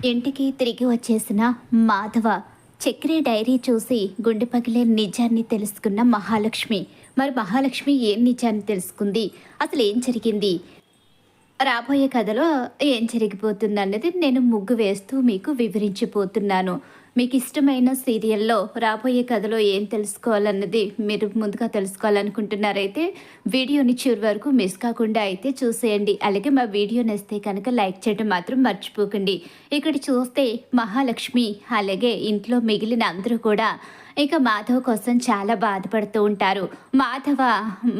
ఇంటికి తిరిగి వచ్చేసిన మాధవ చక్రి డైరీ చూసి గుండె పగిలే నిజాన్ని తెలుసుకున్న మహాలక్ష్మి. మరి మహాలక్ష్మి ఏం నిజాన్ని తెలుసుకుంది, అసలు ఏం జరిగింది, రాబోయే కథలో ఏం జరిగిపోతుందన్నది నేను ముగ్గు వేస్తూ మీకు వివరించిపోతున్నాను. మీకు ఇష్టమైన సీరియల్లో రాబోయే కథలో ఏం తెలుసుకోవాలన్నది మీరు ముందుగా తెలుసుకోవాలనుకుంటున్నారైతే వీడియోని చివరి వరకు మిస్ కాకుండా అయితే చూసేయండి. అలాగే మా వీడియో నచ్చితే కనుక లైక్ చేయడం మాత్రం మర్చిపోకండి. ఇక్కడ చూస్తే మహాలక్ష్మి అలాగే ఇంట్లో మిగిలిన అందరూ కూడా ఇక మాధవ్ కోసం చాలా బాధపడుతూ ఉంటారు. మాధవ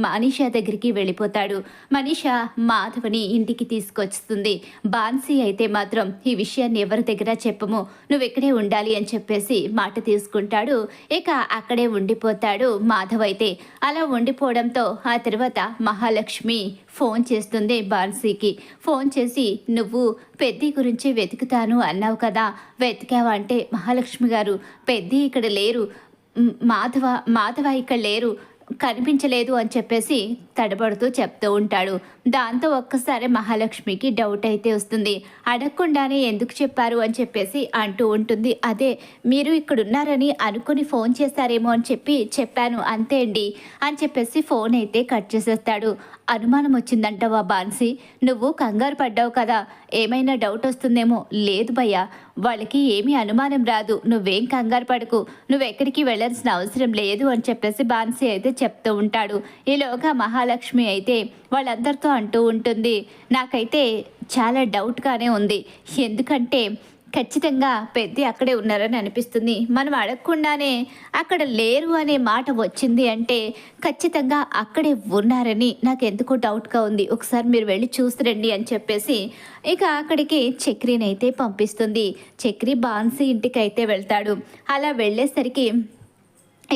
మనీషా దగ్గరికి వెళ్ళిపోతాడు. మనీషా మాధవని ఇంటికి తీసుకొస్తుంది. బాన్సీ అయితే మాత్రం ఈ విషయాన్ని ఎవరి దగ్గర చెప్పము, నువ్వు ఇక్కడే ఉండాలి అని చెప్పేసి మాట తీసుకుంటాడు. ఇక అక్కడే ఉండిపోతాడు మాధవ్ అయితే. అలా ఉండిపోవడంతో ఆ తర్వాత మహాలక్ష్మి ఫోన్ చేస్తుంది బాన్సీకి. ఫోన్ చేసి నువ్వు పెద్ది గురించి వెతుకుతాను అన్నావు కదా, వెతికావా అంటే మహాలక్ష్మి గారు పెద్ది ఇక్కడ లేరు, మాధవ ఇక్కడ లేరు, కనిపించలేదు అని చెప్పేసి తడబడుతూ చెప్తూ ఉంటాడు. దాంతో ఒక్కసారి మహాలక్ష్మికి డౌట్ అయితే వస్తుంది. అడగకుండానే ఎందుకు చెప్పారు అని చెప్పేసి అంటూ ఉంటుంది. అదే మీరు ఇక్కడున్నారని అనుకుని ఫోన్ చేశారేమో అని చెప్పాను అంతే అండి అని చెప్పేసి ఫోన్ అయితే కట్ చేసేస్తాడు. అనుమానం వచ్చిందంటవా బాన్సీ, నువ్వు కంగారు పడ్డావు కదా, ఏమైనా డౌట్ వస్తుందేమో. లేదు భయ్యా, వాళ్ళకి ఏమీ అనుమానం రాదు, నువ్వేం కంగారు పడకు, నువ్వెక్కడికి వెళ్ళాల్సిన అవసరం లేదు అని చెప్పేసి బాన్సీ అయితే చెప్తూ ఉంటాడు. ఈలోగా మహాలక్ష్మి అయితే వాళ్ళందరితో అంటూ ఉంటుంది, నాకైతే చాలా డౌట్గానే ఉంది. ఎందుకంటే ఖచ్చితంగా పెద్ద అక్కడే ఉన్నారని అనిపిస్తుంది. మనం అడగకుండానే అక్కడ లేరు అనే మాట వచ్చింది అంటే ఖచ్చితంగా అక్కడే ఉన్నారని నాకు ఎందుకో డౌట్గా ఉంది. ఒకసారి మీరు వెళ్ళి చూసిరండి అని చెప్పేసి ఇక అక్కడికి చక్రిని అయితే పంపిస్తుంది. చక్రి బాన్సీ ఇంటికి అయితే వెళ్తాడు. అలా వెళ్ళేసరికి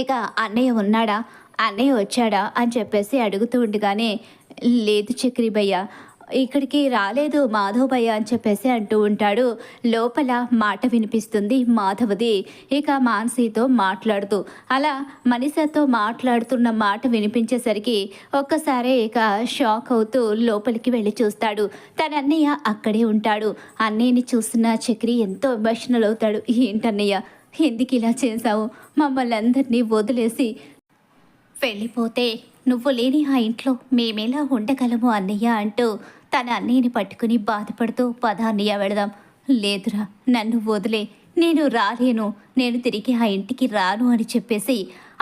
ఇక అన్నయ్య ఉన్నాడా, అన్నయ్య వచ్చాడా అని చెప్పేసి అడుగుతూ ఉండగానే లేదు చక్రి భయ్య, ఇక్కడికి రాలేదు మాధవ్ భయ్య అని చెప్పేసి అంటూ ఉంటాడు. లోపల మాట వినిపిస్తుంది మాధవది. ఇక మానసితో మాట్లాడుతూ అలా మనీషాతో మాట్లాడుతున్న మాట వినిపించేసరికి ఒక్కసారి ఇక షాక్ అవుతూ లోపలికి వెళ్ళి చూస్తాడు. తన అన్నయ్య అక్కడే ఉంటాడు. అన్నయ్యని చూస్తున్న చక్రి ఎంతో ఎమోషనల్ అవుతాడు. ఏంటన్నయ్య, ఎందుకు ఇలా చేశావు, మమ్మల్ని అందరినీ వదిలేసి వెళ్ళిపోతే నువ్వు లేని ఆ ఇంట్లో మేమేలా ఉండగలము అన్నయ్య అంటూ తన అన్నయ్యని పట్టుకుని బాధపడుతూ పద అన్నయ్య వెళదాం. లేదురా, నన్ను వదిలే, నేను రాలేను, నేను తిరిగి ఆ ఇంటికి రాను అని చెప్పేసి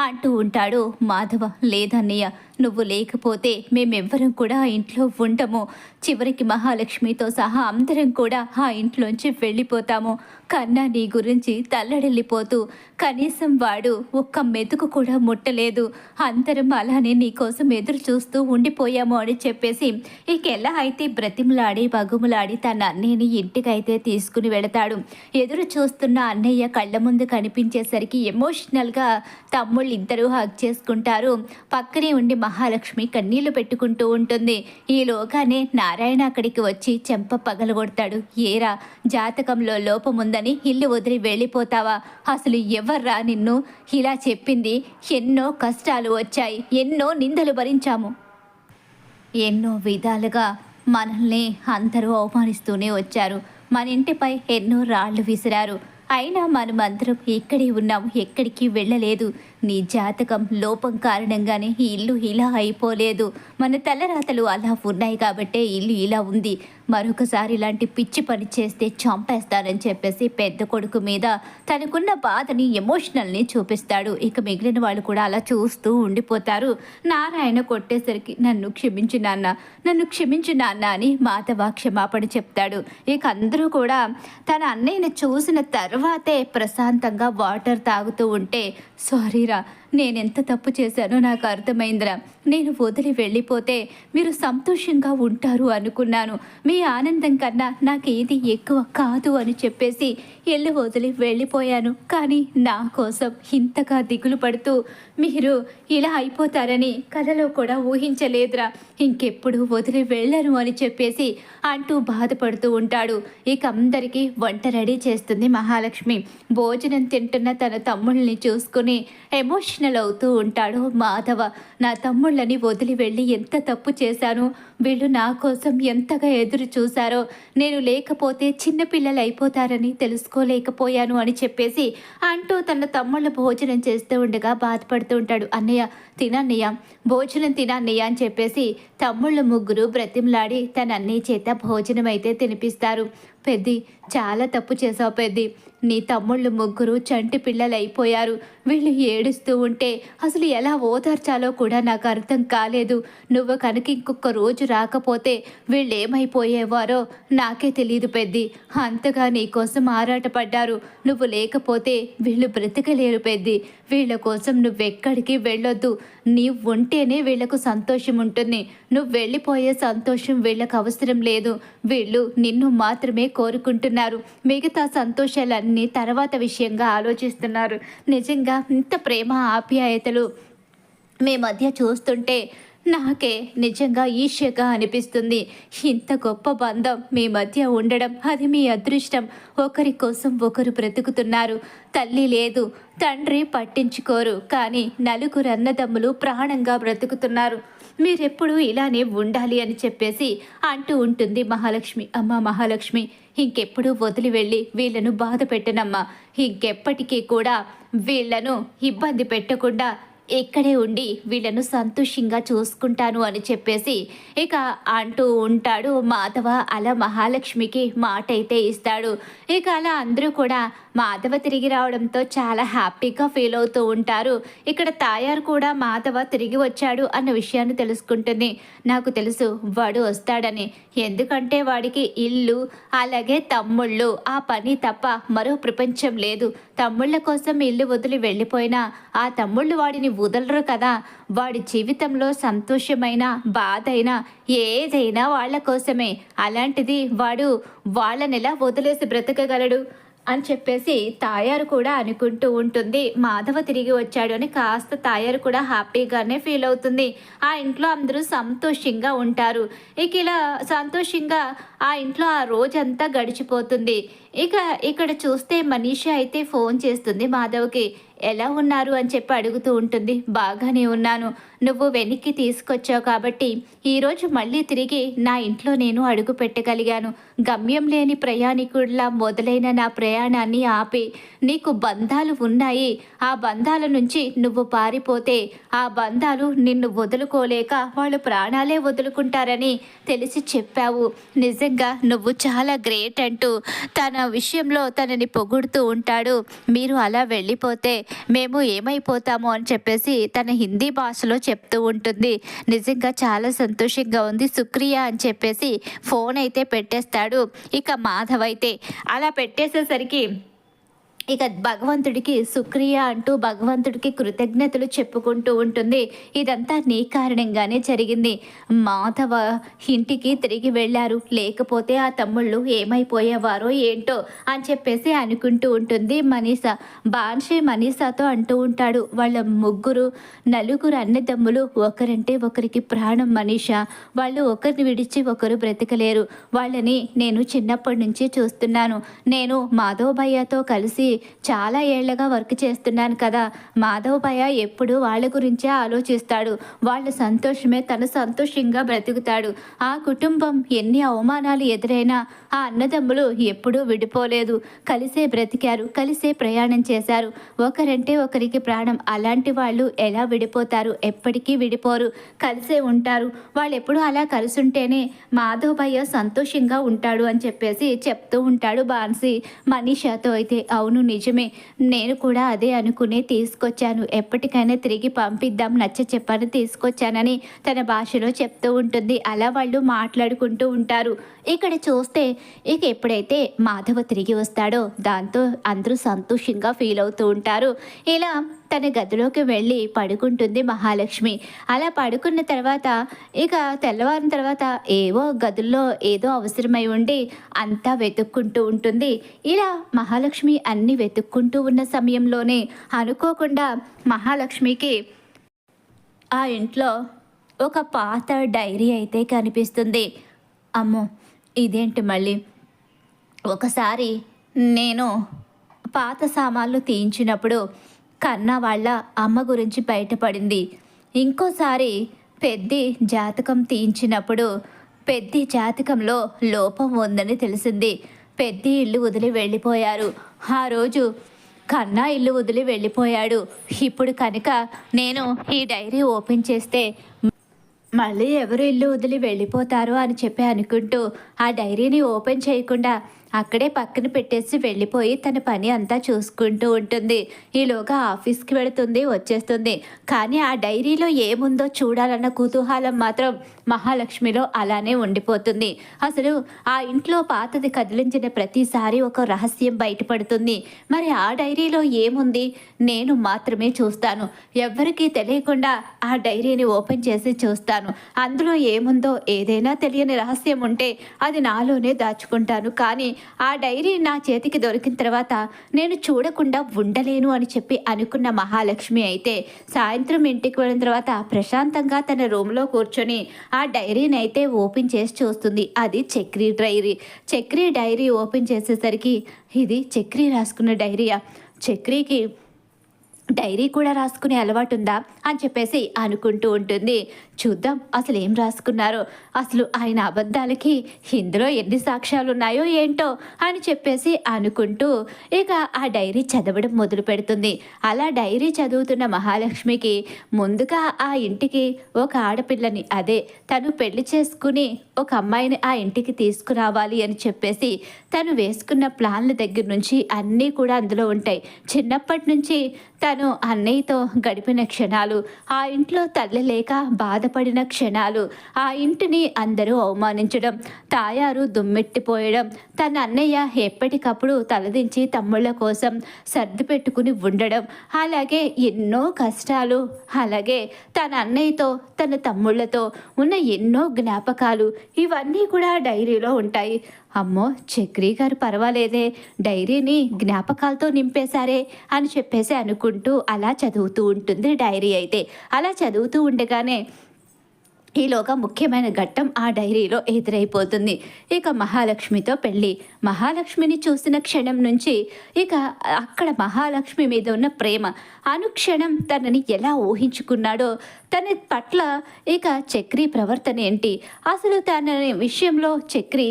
అంటూ ఉంటాడు మాధవ. లేదన్నయ్య, నువ్వు లేకపోతే మేమెవ్వరం కూడా ఆ ఇంట్లో ఉండము, చివరికి మహాలక్ష్మితో సహా అందరం కూడా ఆ ఇంట్లోంచి వెళ్ళిపోతాము. కన్నా నీ గురించి తల్లడిల్లిపోతూ కనీసం వాడు ఒక్క మెతుకు కూడా ముట్టలేదు, అందరం అలానే నీకోసం ఎదురు చూస్తూ ఉండిపోయాము అని చెప్పేసి ఇక ఎలా అయితే బ్రతిమలాడి బగుములాడి తన అన్నయ్యని ఇంటికైతే తీసుకుని వెళతాడు. ఎదురు చూస్తున్న అన్నయ్య కళ్ళ ముందు కనిపించేసరికి ఎమోషనల్గా తమ్ముళ్ళు ఇద్దరూ హగ్ చేసుకుంటారు. పక్కనే ఉండి మహాలక్ష్మి కన్నీళ్లు పెట్టుకుంటూ ఉంటుంది. ఈలోగానే నారాయణ అక్కడికి వచ్చి చెంప పగలగొడతాడు. ఏరా, జాతకంలో లోపముందని ఇల్లు వదిలి వెళ్ళిపోతావా, అసలు ఎవర్రా నిన్ను ఇలా చెప్పింది, ఎన్నో కష్టాలు వచ్చాయి, ఎన్నో నిందలు భరించాము, ఎన్నో విధాలుగా మనల్ని అందరూ అవమానిస్తూనే వచ్చారు, మన ఇంటిపై ఎన్నో రాళ్లు విసిరారు, అయినా మనమందరం ఇక్కడే ఉన్నాం, ఎక్కడికి వెళ్ళలేదు. నీ జాతకం లోపం కారణంగానే ఈ ఇల్లు ఇలా అయిపోలేదు, మన తలరాతలు అలా ఉన్నాయి కాబట్టే ఇల్లు ఇలా ఉంది, మరొకసారి ఇలాంటి పిచ్చి పని చేస్తే చంపేస్తానని చెప్పేసి పెద్ద కొడుకు మీద తనకున్న బాధని ఎమోషనల్ని చూపిస్తాడు. ఇక మిగిలిన వాళ్ళు కూడా అలా చూస్తూ ఉండిపోతారు. నారాయణ కొట్టేసరికి నన్ను క్షమించు నాన్న, నన్ను క్షమించు నాన్న అని మాధవ క్షమాపణ చెప్తాడు. ఇక అందరూ కూడా తన అన్నయ్యని చూసిన తర్వాతే ప్రశాంతంగా వాటర్ తాగుతూ ఉంటే సారీరా, నేనెంత తప్పు చేశానో నాకు అర్థమైందిరా, నేను వదిలి వెళ్ళిపోతే మీరు సంతోషంగా ఉంటారు అనుకున్నాను, మీ ఆనందం కన్నా నాకేది ఎక్కువ కాదు అని చెప్పేసి ఇల్లు వదిలి వెళ్ళిపోయాను. కానీ నా కోసం ఇంతగా దిగులు పడుతూ మీరు ఇలా అయిపోతారని కలలో కూడా ఊహించలేదురా, ఇంకెప్పుడు వదిలి వెళ్ళను అని చెప్పేసి అంటూ బాధపడుతూ ఉంటాడు. ఇక అందరికీ వంట రెడీ చేస్తుంది మహాలక్ష్మి. భోజనం తింటున్న తన తమ్ముళ్ళని చూసుకుని ఎమోషన్ ఎమోషనల్ అవుతూ ఉంటాడు మాధవ. నా తమ్ముళ్ళని వదిలి వెళ్ళి ఎంత తప్పు చేశాను, వీళ్ళు నా కోసం ఎంతగా ఎదురు చూశారో, నేను లేకపోతే చిన్నపిల్లలు అయిపోతారని తెలుసుకోలేకపోయాను అని చెప్పేసి అంటూ తన తమ్ముళ్ళ భోజనం చేస్తూ ఉండగా బాధపడుతూ ఉంటాడు. అన్నయ్య తినన్నయ్య, భోజనం తినన్నయ్య అని చెప్పేసి తమ్ముళ్ళు ముగ్గురు బ్రతిమలాడి తన అన్నయ్య చేత భోజనం అయితే తినిపిస్తారు. పెద్ది, చాలా తప్పు చేసావు పెద్ది. నీ తమ్ముళ్ళు ముగ్గురు చంటి పిల్లలు అయిపోయారు. వీళ్ళు ఏడుస్తూ ఉంటే అసలు ఎలా ఓదార్చాలో కూడా నాకు అర్థం కాలేదు. నువ్వు కనుక ఇంకొక రోజు రాకపోతే వీళ్ళు ఏమైపోయేవారో నాకే తెలియదు పెద్ది. అంతగా నీకోసం ఆరాటపడ్డారు. నువ్వు లేకపోతే వీళ్ళు బ్రతకలేరు పెద్ది. వీళ్ళ కోసం నువ్వెక్కడికి వెళ్ళొద్దు. నీవు ఉంటేనే వీళ్ళకు సంతోషం ఉంటుంది. నువ్వు వెళ్ళిపోయే సంతోషం వీళ్ళకు అవసరం లేదు. వీళ్ళు నిన్ను మాత్రమే కోరుకుంటున్నారు. మిగతా సంతోషాలన్నీ తర్వాత విషయంగా ఆలోచిస్తున్నారు. నిజంగా ఇంత ప్రేమ ఆప్యాయతలు మీ మధ్య చూస్తుంటే నాకే నిజంగా ఈర్ష్యగా అనిపిస్తుంది. ఇంత గొప్ప బంధం మీ మధ్య ఉండడం అది మీ అదృష్టం. ఒకరి కోసం ఒకరు బ్రతుకుతున్నారు. తల్లి లేదు, తండ్రి పట్టించుకోరు, కానీ నలుగురు అన్నదమ్ములు ప్రాణంగా బ్రతుకుతున్నారు. మీరెప్పుడు ఇలానే ఉండాలి అని చెప్పేసి అంటూ ఉంటుంది మహాలక్ష్మి. అమ్మ మహాలక్ష్మి, ఇంకెప్పుడు వదిలి వెళ్ళి వీళ్ళను బాధ పెట్టనమ్మా. ఇంకెప్పటికీ కూడా వీళ్ళను ఇబ్బంది పెట్టకుండా ఇక్కడే ఉండి వీళ్ళను సంతోషంగా చూసుకుంటాను అని చెప్పేసి ఇక అంటూ ఉంటాడు మాధవ. అలా మహాలక్ష్మికి మాట అయితే ఇస్తాడు. ఇక అలా అందరూ కూడా మాధవ తిరిగి రావడంతో చాలా హ్యాపీగా ఫీల్ అవుతూ ఉంటారు. ఇక్కడ తాయారు కూడా మాధవ తిరిగి వచ్చాడు అన్న విషయాన్ని తెలుసుకుంటుంది. నాకు తెలుసు వాడు వస్తాడని, ఎందుకంటే వాడికి ఇల్లు అలాగే తమ్ముళ్ళు, ఆ పని తప్ప మరో ప్రపంచం లేదు. తమ్ముళ్ళ కోసం ఇల్లు వదిలి వెళ్ళిపోయినా ఆ తమ్ముళ్ళు వాడిని వదలరు కదా. వాడి జీవితంలో సంతోషమైన బాధైనా ఏదైనా వాళ్ళ కోసమే. అలాంటిది వాడు వాళ్ళనెలా వదిలేసి బ్రతకగలడు అని చెప్పేసి తాయారు కూడా అనుకుంటూ ఉంటుంది. మాధవ తిరిగి వచ్చాడు అని కాస్త తాయారు కూడా హ్యాపీగానే ఫీల్ అవుతుంది. ఆ ఇంట్లో అందరూ సంతోషంగా ఉంటారు. ఇక ఇలా సంతోషంగా ఆ ఇంట్లో ఆ రోజంతా గడిచిపోతుంది. ఇక ఇక్కడ చూస్తే మనీషా అయితే ఫోన్ చేస్తుంది మాధవ్కి. ఎలా ఉన్నారు అని చెప్పి అడుగుతూ ఉంటుంది. బాగానే ఉన్నాను, నువ్వు వెనక్కి తీసుకొచ్చావు కాబట్టి ఈరోజు మళ్ళీ తిరిగి నా ఇంట్లో నేను అడుగు పెట్టగలిగాను. గమ్యం లేని ప్రయాణికుడిలా మొదలైన నా ప్రయాణాన్ని ఆపి నీకు బంధాలు ఉన్నాయి. ఆ బంధాల నుంచి నువ్వు పారిపోతే ఆ బంధాలు నిన్ను వదులుకోలేక వాళ్ళు ప్రాణాలే వదులుకుంటారని తెలిసి చెప్పావు. నిజంగా నువ్వు చాలా గ్రేట్ అంటూ తన విషయంలో తనని పొగుడుతూ ఉంటాడు. మీరు అలా వెళ్ళిపోతే మేము ఏమైపోతాము అని చెప్పేసి తన హిందీ భాషలో చెప్తూ ఉంటుంది. నిజంగా చాలా సంతోషంగా ఉంది శుక్రియా అని చెప్పేసి ఫోన్ అయితే పెట్టేస్తాడు. ఇక మాధవ్ అయితే అలా పెట్టేసేసరికి ఇక భగవంతుడికి శుక్రియా అంటూ భగవంతుడికి కృతజ్ఞతలు చెప్పుకుంటూ ఉంటుంది. ఇదంతా నీ కారణంగానే జరిగింది. మాధవ ఇంటికి తిరిగి వెళ్ళారు, లేకపోతే ఆ తమ్ముళ్ళు ఏమైపోయేవారో ఏంటో అని చెప్పేసి అనుకుంటూ ఉంటుంది మనీష. బాన్షే మనీషాతో అంటూ ఉంటాడు, వాళ్ళ నలుగురు అన్నదమ్ములు ఒకరంటే ఒకరికి ప్రాణం మనీష. వాళ్ళు ఒకరిని విడిచి ఒకరు బ్రతకలేరు. వాళ్ళని నేను చిన్నప్పటి నుంచి చూస్తున్నాను. నేను మాధవ్ భయ్యతో కలిసి చాలా ఏళ్లగా వర్క్ చేస్తున్నాను కదా. మాధవ్ భయ్య ఎప్పుడు వాళ్ళ గురించే ఆలోచిస్తాడు. వాళ్ళ సంతోషమే తన సంతోషంగా బ్రతుకుతాడు. ఆ కుటుంబం ఎన్ని అవమానాలు ఎదురైనా ఆ అన్నదమ్ములు ఎప్పుడూ విడిపోలేదు. కలిసే బ్రతికారు, కలిసే ప్రయాణం చేశారు. ఒకరంటే ఒకరికి ప్రాణం. అలాంటి వాళ్ళు ఎలా విడిపోతారు? ఎప్పటికీ విడిపోరు, కలిసే ఉంటారు. వాళ్ళు ఎప్పుడు అలా కలిసి ఉంటేనే మాధవ్ భయ్య సంతోషంగా ఉంటాడు అని చెప్పేసి చెప్తూ ఉంటాడు బాన్సీ మనీషాతో. అయితే అవును నిజమే, నేను కూడా అదే అనుకునే తీసుకొచ్చాను. ఎప్పటికైనా తిరిగి పంపిద్దాం, నచ్చ చెప్పని తీసుకొచ్చానని తన భాషలో చెప్తూ ఉంటుంది. అలా వాళ్ళు మాట్లాడుకుంటూ ఉంటారు. ఇక్కడ చూస్తే ఇక ఎప్పుడైతే మాధవ తిరిగి వస్తాడో దాంతో అందరూ సంతోషంగా ఫీల్ అవుతూ ఉంటారు. ఇలా తన గదిలోకి వెళ్ళి పడుకుంటుంది మహాలక్ష్మి. అలా పడుకున్న తర్వాత ఇక తెల్లవారిన తర్వాత ఏవో గదుల్లో ఏదో అవసరమై ఉండి అంతా వెతుక్కుంటూ ఉంటుంది. ఇలా మహాలక్ష్మి అన్నీ వెతుక్కుంటూ ఉన్న సమయంలోనే అనుకోకుండా మహాలక్ష్మికి ఆ ఇంట్లో ఒక పాత డైరీ అయితే కనిపిస్తుంది. అమ్మో, ఇదేంటి మళ్ళీ? ఒకసారి నేను పాత సామాన్లు తీయించినప్పుడు కన్నా వాళ్ళ అమ్మ గురించి బయటపడింది. ఇంకోసారి పెద్ది జాతకం తీయించినప్పుడు పెద్ది జాతకంలో లోపం ఉందని తెలిసింది. పెద్ది ఇల్లు వదిలి వెళ్ళిపోయారు. ఆ రోజు కన్నా ఇల్లు వదిలి వెళ్ళిపోయాడు. ఇప్పుడు కనుక నేను ఈ డైరీ ఓపెన్ చేస్తే మళ్ళీ ఎవరు ఇల్లు వదిలి వెళ్ళిపోతారో అని చెప్పి అనుకుంటూ ఆ డైరీని ఓపెన్ చేయకుండా అక్కడే పక్కన పెట్టేసి వెళ్ళిపోయి తన పని అంతా చూసుకుంటూ ఉంటుంది. ఈలోగా ఆఫీస్కి వెళుతుంది, వచ్చేస్తుంది. కానీ ఆ డైరీలో ఏముందో చూడాలన్న కుతూహలం మాత్రం మహాలక్ష్మిలో అలానే ఉండిపోతుంది. అసలు ఆ ఇంట్లో పాతది కదిలించిన ప్రతిసారి ఒక రహస్యం బయటపడుతుంది. మరి ఆ డైరీలో ఏముంది నేను మాత్రమే చూస్తాను. ఎవ్వరికీ తెలియకుండా ఆ డైరీని ఓపెన్ చేసి చూస్తాను. అందులో ఏముందో ఏదైనా తెలియని రహస్యం ఉంటే అది నాలోనే దాచుకుంటాను. కానీ ఆ డైరీ నా చేతికి దొరికిన తర్వాత నేను చూడకుండా ఉండలేను అని చెప్పి అనుకున్న మహాలక్ష్మి అయితే సాయంత్రం ఇంటికి వెళ్ళిన తర్వాత ప్రశాంతంగా తన రూమ్లో కూర్చొని ఆ డైరీని అయితే ఓపెన్ చేసి చూస్తుంది. అది Chakri diary. Chakri diary open చేసేసరికి ఇది చక్రీ రాసుకున్న డైరీయా? చక్రీకి డైరీ కూడా రాసుకునే అలవాటు ఉందా అని చెప్పేసి అనుకుంటూ ఉంటుంది. చూద్దాం అసలు ఏం రాసుకున్నారో, అసలు ఆయన అబద్ధాలకి ఇందులో ఎన్ని సాక్ష్యాలు ఉన్నాయో ఏంటో అని చెప్పేసి అనుకుంటూ ఇక ఆ డైరీ చదవడం మొదలు పెడుతుంది. అలా డైరీ చదువుతున్న మహాలక్ష్మికి ముందుగా ఆ ఇంటికి ఒక ఆడపిల్లని, అదే తను పెళ్లి చేసుకుని ఒక అమ్మాయిని ఆ ఇంటికి తీసుకురావాలి అని చెప్పేసి తను వేసుకున్న ప్లాన్ల దగ్గర నుంచి అన్నీ కూడా అందులో ఉంటాయి. చిన్నప్పటి నుంచి తను అన్నయ్యతో గడిపిన క్షణాలు, ఆ ఇంట్లో తల్లి లేక బాధపడిన క్షణాలు, ఆ ఇంటిని అందరూ అవమానించడం, తాయారు దుమ్మెట్టిపోయడం, తన అన్నయ్య ఎప్పటికప్పుడు తలదించి తమ్ముళ్ళ కోసం సర్ది పెట్టుకుని ఉండడం, అలాగే ఎన్నో కష్టాలు, అలాగే తన అన్నయ్యతో తన తమ్ముళ్ళతో ఉన్న ఎన్నో జ్ఞాపకాలు ఇవన్నీ కూడా డైరీలో ఉంటాయి. అమ్మో, చక్రీ గారు పర్వాలేదే, డైరీని జ్ఞాపకాలతో నింపేశారే అని చెప్పేసి అనుకుంటూ అలా చదువుతూ ఉంటుంది డైరీ అయితే. అలా చదువుతూ ఉండగానే ఈలోగా ముఖ్యమైన ఘట్టం ఆ డైరీలో ఎదురైపోతుంది. ఇక మహాలక్ష్మితో పెళ్ళి. మహాలక్ష్మిని చూసిన క్షణం నుంచి ఇక అక్కడ మహాలక్ష్మి మీద ఉన్న ప్రేమ, అనుక్షణం తనని ఎలా ఊహించుకున్నాడో, తన పట్ల ఇక చక్రి ప్రవర్తన ఏంటి, అసలు తన విషయంలో చక్రి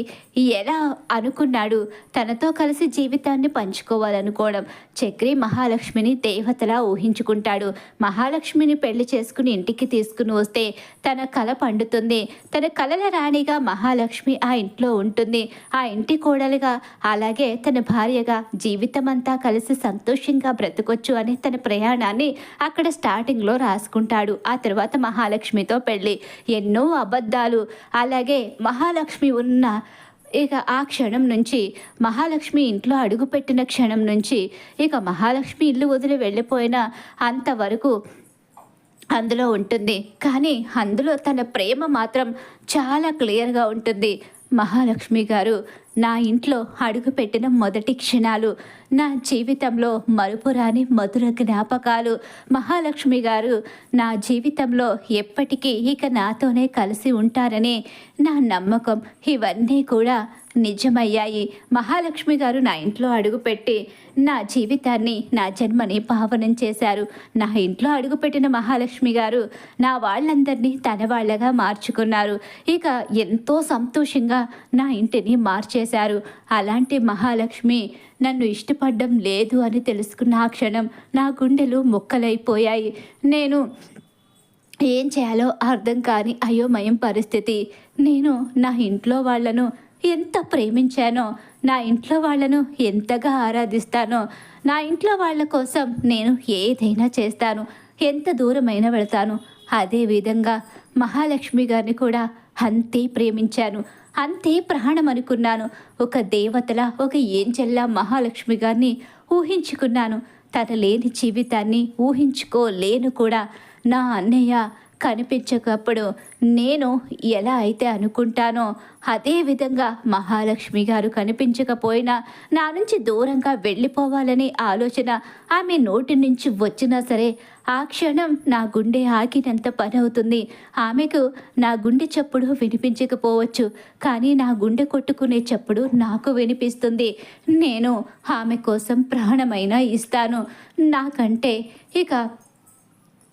ఎలా అనుకున్నాడు, తనతో కలిసి జీవితాన్ని పంచుకోవాలనుకోవడం. చక్రి మహాలక్ష్మిని దేవతలా ఊహించుకుంటాడు. మహాలక్ష్మిని పెళ్లి చేసుకుని ఇంటికి తీసుకుని వస్తే తన కల పండుతుంది. తన కలల రాణిగా మహాలక్ష్మి ఆ ఇంట్లో ఉంటుంది. ఆ ఇంటి కోడలుగా, అలాగే తన భార్యగా జీవితమంతా కలిసి సంతోషంగా బ్రతకొచ్చు అనే తన ప్రయాణాన్ని అక్కడ స్టార్టింగ్లో రాసుకుంటాడు. ఆ తర్వాత మహాలక్ష్మితో పెళ్ళి. ఎన్నో అబద్ధాలు, అలాగే మహాలక్ష్మి ఉన్న ఇక ఆ క్షణం నుంచి, మహాలక్ష్మి ఇంట్లో అడుగుపెట్టిన క్షణం నుంచి, ఇక మహాలక్ష్మి ఇల్లు వదిలి వెళ్ళిపోయిన అంతవరకు అందులో ఉంటుంది. కానీ అందులో తన ప్రేమ మాత్రం చాలా క్లియర్గా ఉంటుంది. మహాలక్ష్మి గారు నా ఇంట్లో అడుగుపెట్టిన మొదటి క్షణాలు, నా జీవితంలో మరుపురాని మధుర జ్ఞాపకాలు. మహాలక్ష్మి గారు నా జీవితంలో ఎప్పటికీ ఇక నాతోనే కలిసి ఉంటారని నా నమ్మకం. ఇవన్నీ కూడా నిజమయ్యాయి. మహాలక్ష్మి గారు నా ఇంట్లో అడుగుపెట్టి నా జీవితాన్ని, నా జన్మని పావనం చేశారు. నా ఇంట్లో అడుగుపెట్టిన మహాలక్ష్మి గారు నా వాళ్ళందరినీ తన వాళ్ళగా మార్చుకున్నారు. ఇక ఎంతో సంతోషంగా నా ఇంటిని మార్చేశారు. అలాంటి మహాలక్ష్మి నన్ను ఇష్టపడడం లేదు అని తెలుసుకున్న ఆ క్షణం నా గుండెలు ముక్కలైపోయాయి. నేను ఏం చేయాలో అర్థం కాని అయోమయం పరిస్థితి. నేను నా ఇంట్లో వాళ్లను ఎంత ప్రేమించానో, నా ఇంట్లో వాళ్లను ఎంతగా ఆరాధిస్తానో, నా ఇంట్లో వాళ్ళ కోసం నేను ఏదైనా చేస్తాను, ఎంత దూరమైనా వెళ్తాను. అదేవిధంగా మహాలక్ష్మి గారిని కూడా అంతే ప్రేమించాను, అంతే ప్రాణం అనుకున్నాను. ఒక దేవతలా, ఒక ఏంజెల్లా మహాలక్ష్మి గారిని ఊహించుకున్నాను. తన లేని జీవితాన్ని ఊహించుకోలేను కూడా. నా అన్నయ్య కనిపించకప్పుడు నేను ఎలా అయితే అనుకుంటానో అదే విధంగా మహాలక్ష్మి గారు కనిపించకపోయినా నా నుంచి దూరంగా వెళ్ళిపోవాలనే ఆలోచన ఆమె నోటి నుంచి వచ్చినా సరే ఆ క్షణం నా గుండె ఆగినంత పని అవుతుంది. ఆమెకు నా గుండె చప్పుడు వినిపించకపోవచ్చు, కానీ నా గుండె కొట్టుకునే చప్పుడు నాకు వినిపిస్తుంది. నేను ఆమె కోసం ప్రాణమైనా ఇస్తాను. నాకంటే ఇక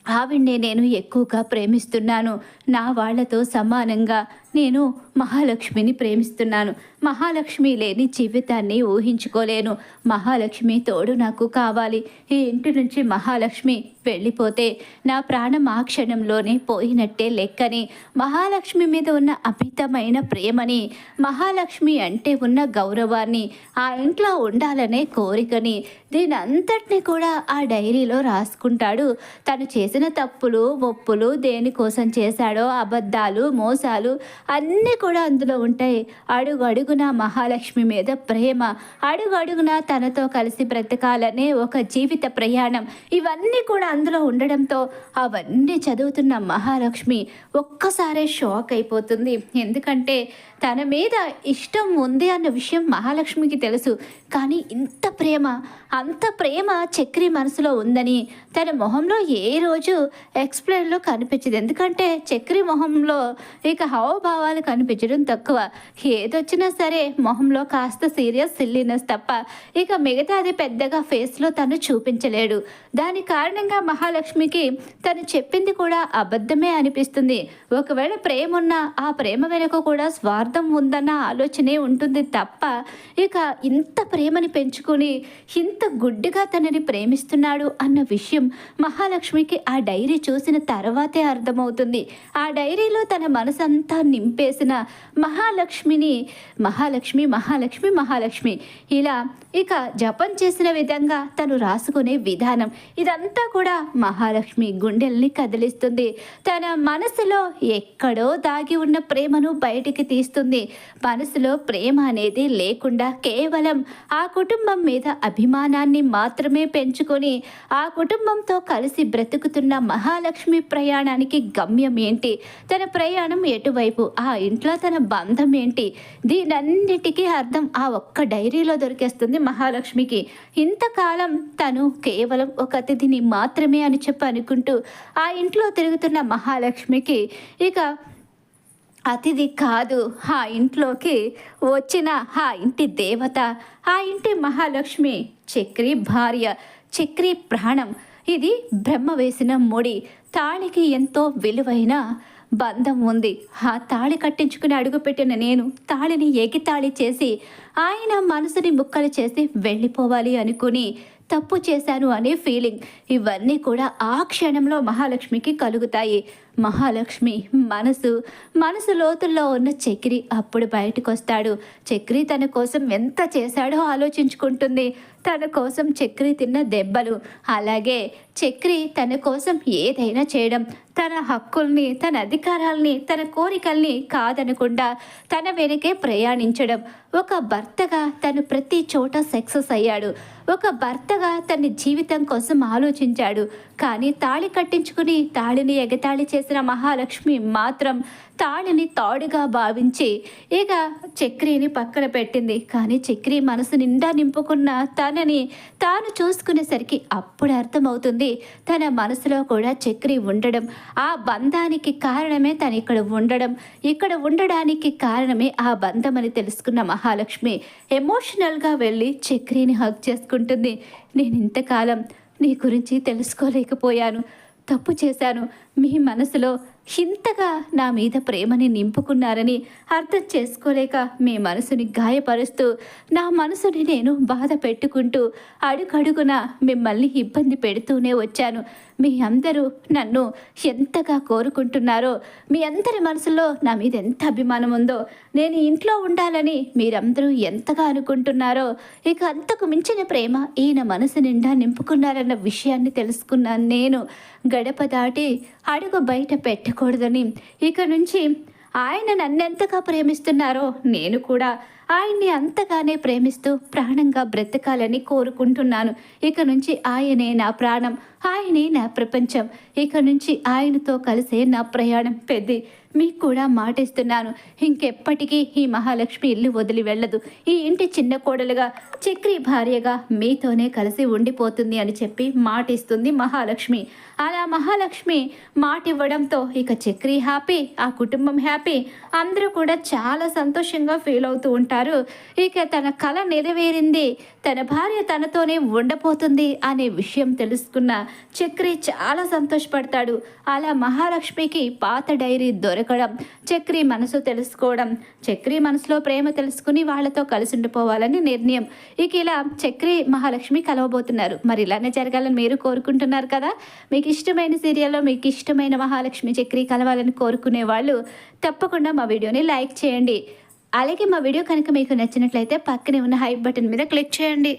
ఆవిడ్నే నేను ఎక్కువగా ప్రేమిస్తున్నాను. నా వాళ్లతో సమానంగా నేను మహాలక్ష్మిని ప్రేమిస్తున్నాను. మహాలక్ష్మి లేని జీవితాన్ని ఊహించుకోలేను. మహాలక్ష్మి తోడు నాకు కావాలి. ఈ ఇంటి నుంచి మహాలక్ష్మి వెళ్ళిపోతే నా ప్రాణం ఆ క్షణంలోనే పోయినట్టే లెక్కని, మహాలక్ష్మి మీద ఉన్న అమితమైన ప్రేమని, మహాలక్ష్మి అంటే ఉన్న గౌరవాన్ని, ఆ ఇంట్లో ఉండాలనే కోరికని, దీనంతటిని కూడా ఆ డైరీలో రాసుకుంటాడు. తను చేసిన తప్పులు ఒప్పులు, దేనికోసం చేశాడో అబద్ధాలు మోసాలు అన్నీ కూడా అందులో ఉంటాయి. అడుగు అడుగున మహాలక్ష్మి మీద ప్రేమ, అడుగు అడుగున తనతో కలిసి బ్రతకాలనే ఒక జీవిత ప్రయాణం, ఇవన్నీ కూడా అందులో ఉండడంతో అవన్నీ చదువుతున్న మహాలక్ష్మి ఒక్కసారే షాక్ అయిపోతుంది. ఎందుకంటే తన మీద ఇష్టం ఉంది అన్న విషయం మహాలక్ష్మికి తెలుసు, కానీ అంత ప్రేమ చక్రి మనసులో ఉందని తన మొహంలో ఏ రోజు ఎక్స్ప్లెయిన్లో కనిపించదు. ఎందుకంటే చక్రి మొహంలో ఇక హావభావాలు కనిపించడం తక్కువ. ఏదొచ్చినా సరే మొహంలో కాస్త సీరియస్ సిల్లీనెస్ తప్ప ఇక మిగతాది పెద్దగా ఫేస్లో తను చూపించలేడు. దాని కారణంగా మహాలక్ష్మికి తను చెప్పింది కూడా అబద్ధమే అనిపిస్తుంది. ఒకవేళ ప్రేమ ఉన్నా ఆ ప్రేమ వెనుక కూడా స్వార్థం ఉందన్న ఆలోచనే ఉంటుంది తప్ప ఇక ఇంత ప్రేమని పెంచుకొని ఇంత గుడ్డిగా తనని ప్రేమిస్తున్నాడు అన్న విషయం మహాలక్ష్మికి ఆ డైరీ చూసిన తర్వాతే అర్థమవుతుంది. ఆ డైరీలో తన మనసంతా నింపేసిన మహాలక్ష్మిని మహాలక్ష్మి మహాలక్ష్మి మహాలక్ష్మి ఇలా ఇక జపం చేసిన విధంగా తను రాసుకునే విధానం ఇదంతా కూడా మహాలక్ష్మి గుండెల్ని కదిలిస్తుంది. తన మనసులో ఎక్కడో దాగి ఉన్న ప్రేమను బయటికి తీస్తుంది. మనసులో ప్రేమ అనేది లేకుండా కేవలం ఆ కుటుంబం మీద అభిమానాన్ని మాత్రమే పెంచుకొని ఆ కుటుంబంతో కలిసి బ్రతుకుతున్న మహాలక్ష్మి ప్రయాణానికి గమ్యం ఏంటి, తన ప్రయాణం ఎటువైపు, ఆ ఇంట్లో తన బంధం ఏంటి, దీనన్నిటికీ అర్థం ఆ ఒక్క డైరీలో దొరికేస్తుంది మహాలక్ష్మికి. ఇంతకాలం తను కేవలం ఒక అతిథిని మాత్రమే అని చెప్పి అనుకుంటూ ఆ ఇంట్లో తిరుగుతున్న మహాలక్ష్మికి ఇక అతిథి కాదు, ఆ ఇంట్లోకి వచ్చిన ఆ ఇంటి దేవత, ఆ ఇంటి మహాలక్ష్మి, చక్రి భార్య, చక్రి ప్రాణం. ఇది బ్రహ్మ వేసిన ముడి. తాళికి ఎంతో విలువైన బంధం ఉంది. ఆ తాళి కట్టించుకుని అడుగుపెట్టిన నేను తాళిని ఎగితాళి చేసి ఆయన మనసుని ముక్కలు చేసి వెళ్ళిపోవాలి అనుకుని తప్పు చేశాను అనే ఫీలింగ్, ఇవన్నీ కూడా ఆ క్షణంలో మహాలక్ష్మికి కలుగుతాయి. మహాలక్ష్మి మనసు లోతుల్లో ఉన్న చక్రి అప్పుడు బయటకు వస్తాడు. చక్రి తన కోసం ఎంత చేశాడో ఆలోచించుకుంటుంది. తన కోసం చక్రి తిన్న దెబ్బలు, అలాగే చక్రి తన కోసం ఏదైనా చేయడం, తన హక్కుల్ని, తన అధికారాల్ని, తన కోరికల్ని కాదనకుండా తన వెనకే ప్రయాణించడం. ఒక భర్తగా తను ప్రతి చోట సక్సెస్ అయ్యాడు. ఒక భర్తగా తన జీవితం కోసం ఆలోచించాడు. కానీ తాళి కట్టించుకుని తాళిని ఎగతాళి చేసిన మహాలక్ష్మి మాత్రం తాళిని తాడుగా భావించి ఇక చక్రిని పక్కన పెట్టింది. కానీ చక్రి మనసు నిండా నింపుకున్న తనని తాను చూసుకునేసరికి అప్పుడు అర్థమవుతుంది తన మనసులో కూడా చక్రి ఉండడం, ఆ బంధానికి కారణమే తను ఇక్కడ ఉండడానికి కారణమే ఆ బంధం అని తెలుసుకున్న మహాలక్ష్మి ఎమోషనల్గా వెళ్ళి చక్రిని హగ్ చేసుకుంటుంది. నేను ఇంతకాలం నీ గురించి తెలుసుకోలేకపోయాను, తప్పు చేశాను. మీ మనసులో ఇంతగా నా మీద ప్రేమని నింపుకున్నారని అర్థం చేసుకోలేక మీ మనసుని గాయపరుస్తూ నా మనసుని నేను బాధ పెట్టుకుంటూ అడుగడుగున మిమ్మల్ని ఇబ్బంది పెడుతూనే వచ్చాను. మీ అందరూ నన్ను ఎంతగా కోరుకుంటున్నారో, మీ అందరి మనసులో నా మీద ఎంత అభిమానం ఉందో, నేను ఇంట్లో ఉండాలని మీరందరూ ఎంతగా అనుకుంటున్నారో, ఇక అంతకు మించిన ప్రేమ ఈయన మనసు నిండా నింపుకున్నారన్న విషయాన్ని తెలుసుకున్నాను. నేను గడప దాటి అడుగు బయట పెట్టకూడదని, ఇక నుంచి ఆయన నన్నెంతగా ప్రేమిస్తున్నారో నేను కూడా ఆయన్ని అంతగానే ప్రేమిస్తూ ప్రాణంగా బ్రతకాలని కోరుకుంటున్నాను. ఇక నుంచి ఆయనే నా ప్రాణం, ఆయనే నా ప్రపంచం. ఇక నుంచి ఆయనతో కలిసే నా ప్రయాణం పెద్ది. మీకు కూడా మాటిస్తున్నాను, ఇంకెప్పటికీ ఈ మహాలక్ష్మి ఇల్లు వదిలి వెళ్ళదు. ఈ ఇంటి చిన్న కోడలుగా, చక్రి భార్యగా మీతోనే కలిసి ఉండిపోతుంది అని చెప్పి మాటిస్తుంది మహాలక్ష్మి. అలా మహాలక్ష్మి మాట ఇవ్వడంతో ఇక చక్రి హ్యాపీ, ఆ కుటుంబం హ్యాపీ. అందరూ కూడా చాలా సంతోషంగా ఫీల్ అవుతూ ఉంటారు. ఇక తన కల నెరవేరింది, తన భార్య తనతోనే ఉండబోతుంది అనే విషయం తెలుసుకున్న చక్రి చాలా సంతోషపడతాడు. అలా మహాలక్ష్మికి పాత డైరీ దొరకడం, చక్రి మనసు తెలుసుకోవడం, చక్రి మనసులో ప్రేమ తెలుసుకుని వాళ్ళతో కలిసి ఉండిపోవాలని నిర్ణయం. ఇక ఇలా చక్రి మహాలక్ష్మి కలవబోతున్నారు. మరి ఇలానే జరగాలని మీరు కోరుకుంటున్నారు కదా. మీకు ఇష్టమైన సీరియల్లో మీకు ఇష్టమైన మహాలక్ష్మి చక్రి కలవాలని కోరుకునే వాళ్ళు తప్పకుండా మా వీడియోని లైక్ చేయండి. అలాగే మా వీడియో కనుక మీకు నచ్చినట్లయితే పక్కనే ఉన్న హైప్ బటన్ మీద క్లిక్ చేయండి.